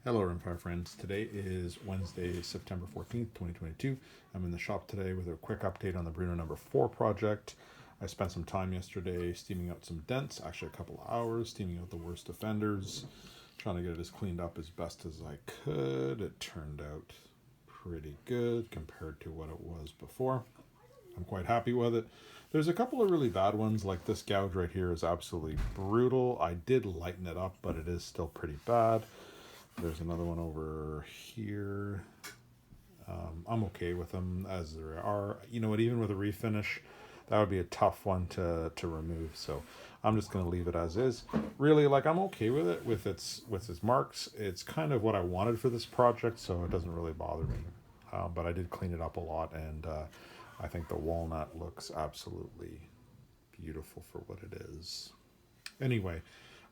Hello Rimfire friends. Today is Wednesday, September 14th, 2022. I'm in the shop today with a quick update on the Brno number 4 project. I spent some time yesterday steaming out some dents, actually a couple of hours, steaming out the worst offenders, trying to get it as cleaned up as best as I could. It turned out pretty good compared to what it was before. I'm quite happy with it. There's a couple of really bad ones, like this gouge right here is absolutely brutal. I did lighten it up, but it is still pretty bad. There's another one over here. I'm okay with them as there are. You know what, even with a refinish, that would be a tough one to remove. So I'm just going to leave it as is. Really, like, I'm okay with it, with its marks. It's kind of what I wanted for this project, so it doesn't really bother me. But I did clean it up a lot, and I think the walnut looks absolutely beautiful for what it is. Anyway,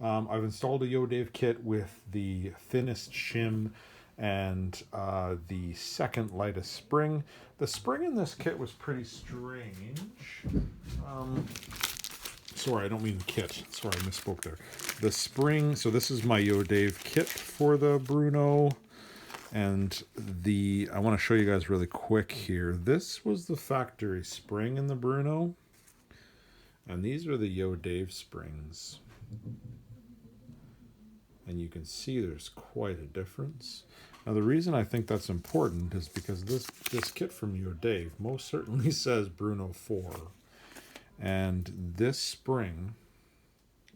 I've installed a Yo-Dave kit with the thinnest shim and the second lightest spring. The spring in this kit was pretty strange. Sorry, I don't mean the kit. Sorry, I misspoke there. The spring, so this is my Yo-Dave kit for the Brno. And I want to show you guys really quick here. This was the factory spring in the Brno. And these are the Yo-Dave springs. And you can see there's quite a difference. Now the reason I think that's important is because this kit from Yo-Dave most certainly says Brno 4. And this spring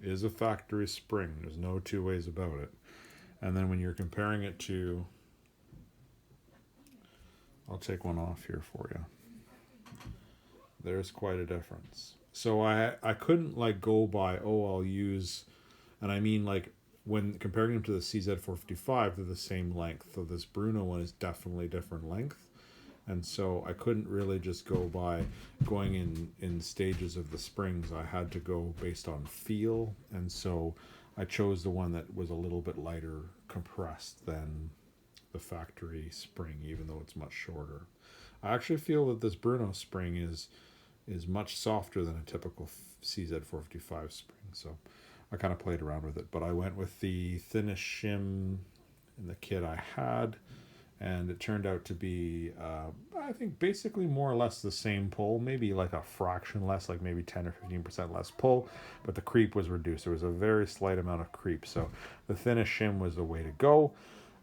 is a factory spring. There's no two ways about it. And then when you're comparing it to, I'll take one off here for you. There's quite a difference. So I couldn't like go by, I'll use, and I mean like, when comparing them to the CZ455, they're the same length. So this Brno one is definitely different length. And so I couldn't really just go by going in stages of the springs. I had to go based on feel. And so I chose the one that was a little bit lighter compressed than the factory spring, even though it's much shorter. I actually feel that this Brno spring is much softer than a typical CZ455 spring. So I kind of played around with it, but I went with the thinnest shim in the kit I had, and it turned out to be, I think, basically more or less the same pull, maybe like a fraction less, like maybe 10 or 15% less pull, but the creep was reduced. There was a very slight amount of creep, so the thinnest shim was the way to go.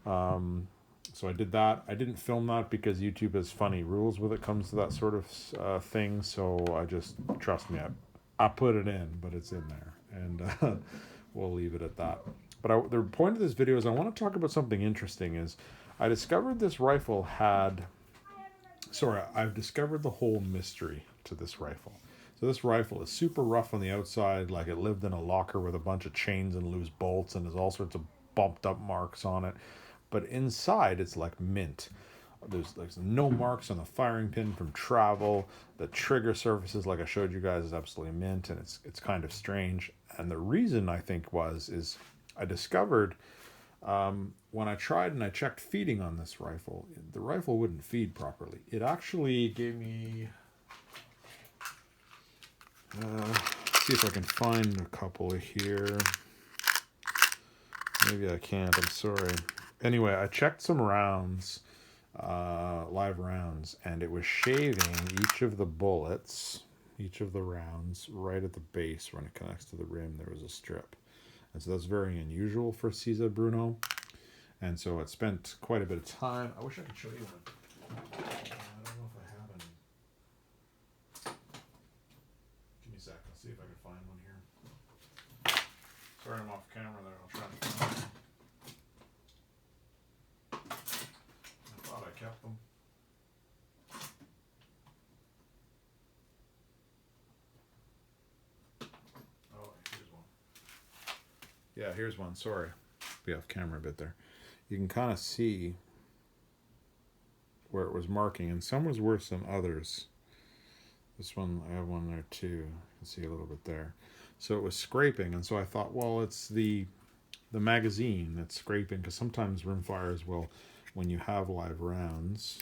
So I did that. I didn't film that because YouTube has funny rules when it comes to that sort of thing, so I just, trust me, I put it in, but it's in there. And we'll leave it at that. But the point of this video is I want to talk about something interesting. Is I discovered this rifle I've discovered the whole mystery to this rifle. So this rifle is super rough on the outside, like it lived in a locker with a bunch of chains and loose bolts, and there's all sorts of bumped up marks on it. But inside, it's like mint. There's no marks on the firing pin from travel. The trigger surfaces, like I showed you guys, is absolutely mint, and it's kind of strange. And the reason I think is I discovered when I tried and I checked feeding on this rifle, the rifle wouldn't feed properly. It actually gave me, see if I can find a couple here. Maybe I can't, I'm sorry. Anyway, I checked some rounds, live rounds, and it was shaving each of the bullets, each of the rounds, right at the base when it connects to the rim. There was a strip, and so that's very unusual for CZ Brno. And so it spent quite a bit of time. I wish I could show you one. I don't know if I have any. Give me a sec. I'll see if I can find one here. Sorry, I'm off camera there. I'll try to find it. I thought I kept them. Oh, here's one. Yeah, here's one. Sorry. Be off camera a bit there. You can kind of see where it was marking, and some was worse than others. This one, I have one there too. You can see a little bit there. So it was scraping, and so I thought, well, it's the magazine that's scraping, because sometimes rimfires will, when you have live rounds,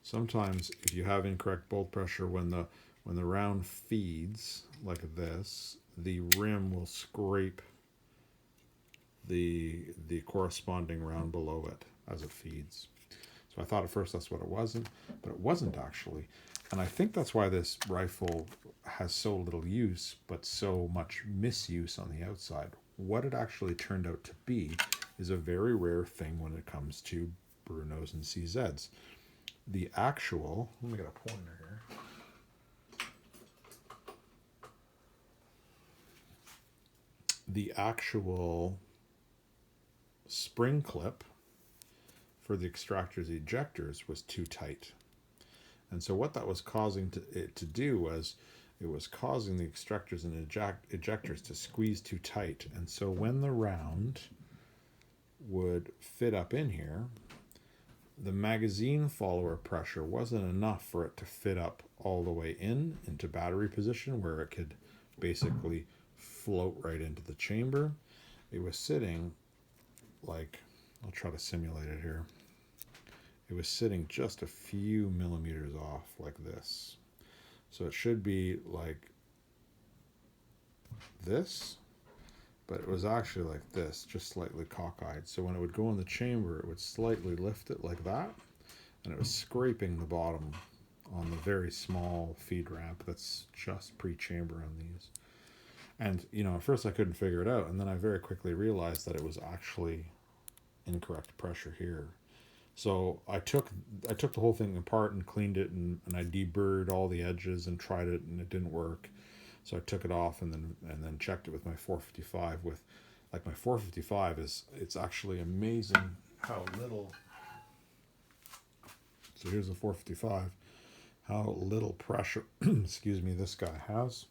sometimes if you have incorrect bolt pressure, when the round feeds like this, the rim will scrape the corresponding round below it as it feeds. So I thought at first that's what it wasn't, but it wasn't actually. And I think that's why this rifle has so little use, but so much misuse on the outside. What it actually turned out to be is a very rare thing when it comes to Brnos and CZs. The actual, let me get a pointer here. The actual spring clip for the extractors ejectors was too tight. And so what that was causing it to do was it was causing the extractors and ejectors to squeeze too tight. And so when the round would fit up in here, the magazine follower pressure wasn't enough for it to fit up all the way into battery position where it could basically float right into the chamber. It was sitting like, I'll try to simulate it here. It was sitting just a few millimeters off like this. So it should be like this, but it was actually like this, just slightly cockeyed. So when it would go in the chamber, it would slightly lift it like that, and it was scraping the bottom on the very small feed ramp that's just pre-chamber on these. And, you know, at first I couldn't figure it out, and then I very quickly realized that it was actually incorrect pressure here. So I took the whole thing apart and cleaned it, and I deburred all the edges and tried it, and it didn't work. So I took it off and then checked it with my 455. With like my 455 it's actually amazing how little. So here's the 455, how little pressure, excuse me, this guy has.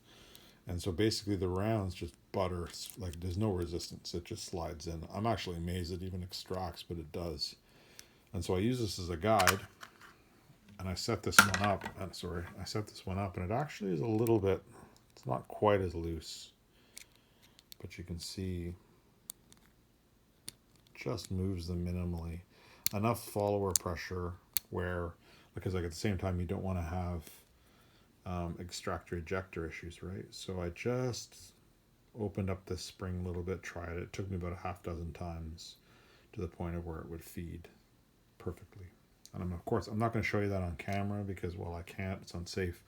And so basically the rounds just butter, like there's no resistance. It just slides in. I'm actually amazed it even extracts, but it does. And so I use this as a guide, and I set this one up. I set this one up, and it actually is a little bit, it's not quite as loose, but you can see just moves them minimally. Enough follower pressure where, because like at the same time you don't want to have extractor ejector issues, right? So I just opened up this spring a little bit, tried it. It took me about a half dozen times to the point of where it would feed perfectly. And of course I'm not going to show you that on camera because, well, I can't, it's unsafe,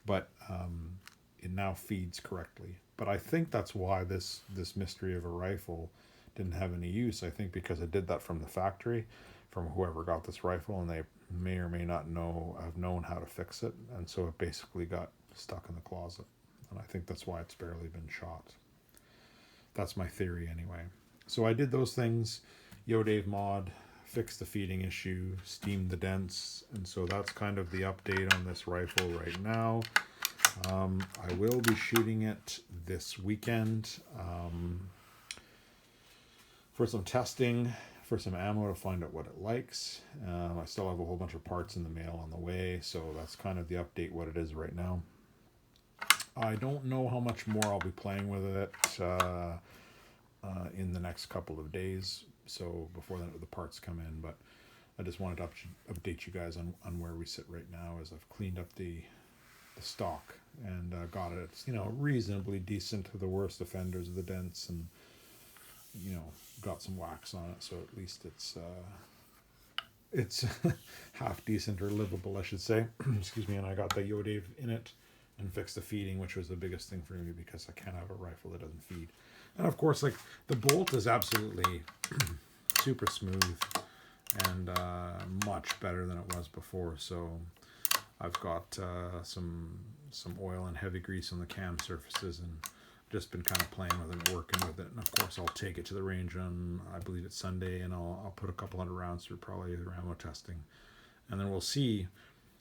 but it now feeds correctly. But I think that's why this mystery of a rifle didn't have any use. I think because it did that from the factory, from whoever got this rifle, and they may or may not have known how to fix it, and so it basically got stuck in the closet. And I think that's why it's barely been shot. That's my theory anyway. So I did those things, Yo-Dave mod, fixed the feeding issue, steamed the dents, and so that's kind of the update on this rifle right now. I will be shooting it this weekend for some testing, for some ammo to find out what it likes. I still have a whole bunch of parts in the mail on the way, so that's kind of the update, what it is right now. I don't know how much more I'll be playing with it in the next couple of days, so before the parts come in, but I just wanted to update you guys on where we sit right now as I've cleaned up the stock and got it, you know, reasonably decent to the worst offenders of the dents, and, you know, got some wax on it, so at least it's half decent or livable, I should say. Excuse me. And I got the Yo-Dave in it and fixed the feeding, which was the biggest thing for me because I can't have a rifle that doesn't feed. And of course, like, the bolt is absolutely super smooth and much better than it was before. So I've got some oil and heavy grease on the cam surfaces, and just been kind of playing with it and working with it. And of course I'll take it to the range on, I believe it's Sunday, and I'll put a couple hundred rounds through probably the ammo testing, and then we'll see.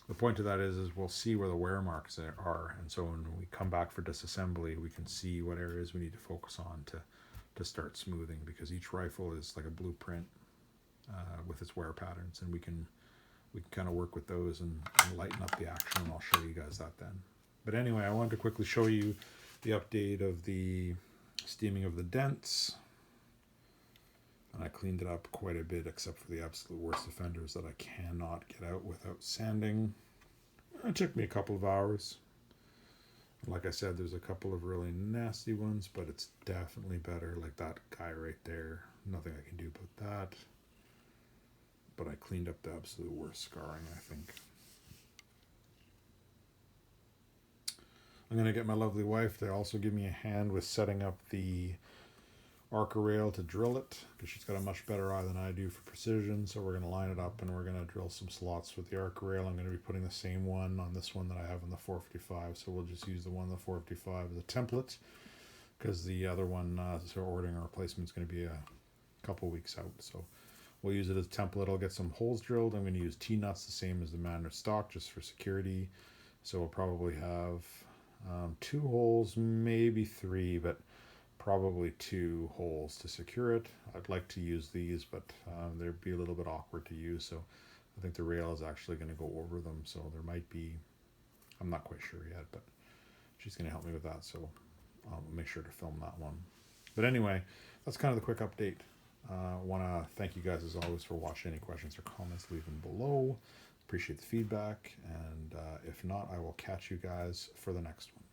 The point of that is we'll see where the wear marks are, and so when we come back for disassembly, we can see what areas we need to focus on to start smoothing, because each rifle is like a blueprint with its wear patterns, and we can kind of work with those and lighten up the action, and I'll show you guys that then. But anyway, I wanted to quickly show you the update of the steaming of the dents, and I cleaned it up quite a bit, except for the absolute worst offenders that I cannot get out without sanding. It took me a couple of hours, Like I said, there's a couple of really nasty ones, but it's definitely better. Like that guy right there. Nothing I can do about that. But I cleaned up the absolute worst scarring, I think. I'm going to get my lovely wife to also give me a hand with setting up the Arca rail to drill it, because she's got a much better eye than I do for precision. So we're going to line it up and we're going to drill some slots with the Arca rail. I'm going to be putting the same one on this one that I have in the 455, so we'll just use the one in the 455 as a template, because the other one, so ordering a replacement is going to be a couple weeks out. So we'll use it as a template. I'll get some holes drilled. I'm going to use T-nuts, the same as the Manor stock, just for security. So we'll probably have 2 holes, maybe 3, but probably 2 holes to secure it. I'd like to use these, but they'd be a little bit awkward to use, so I think the rail is actually going to go over them, so there might be, I'm not quite sure yet, but she's going to help me with that, so I'll make sure to film that one. But anyway, that's kind of the quick update. Want to thank you guys as always for watching. Any questions or comments, leave them below. Appreciate the feedback, and if not, I will catch you guys for the next one.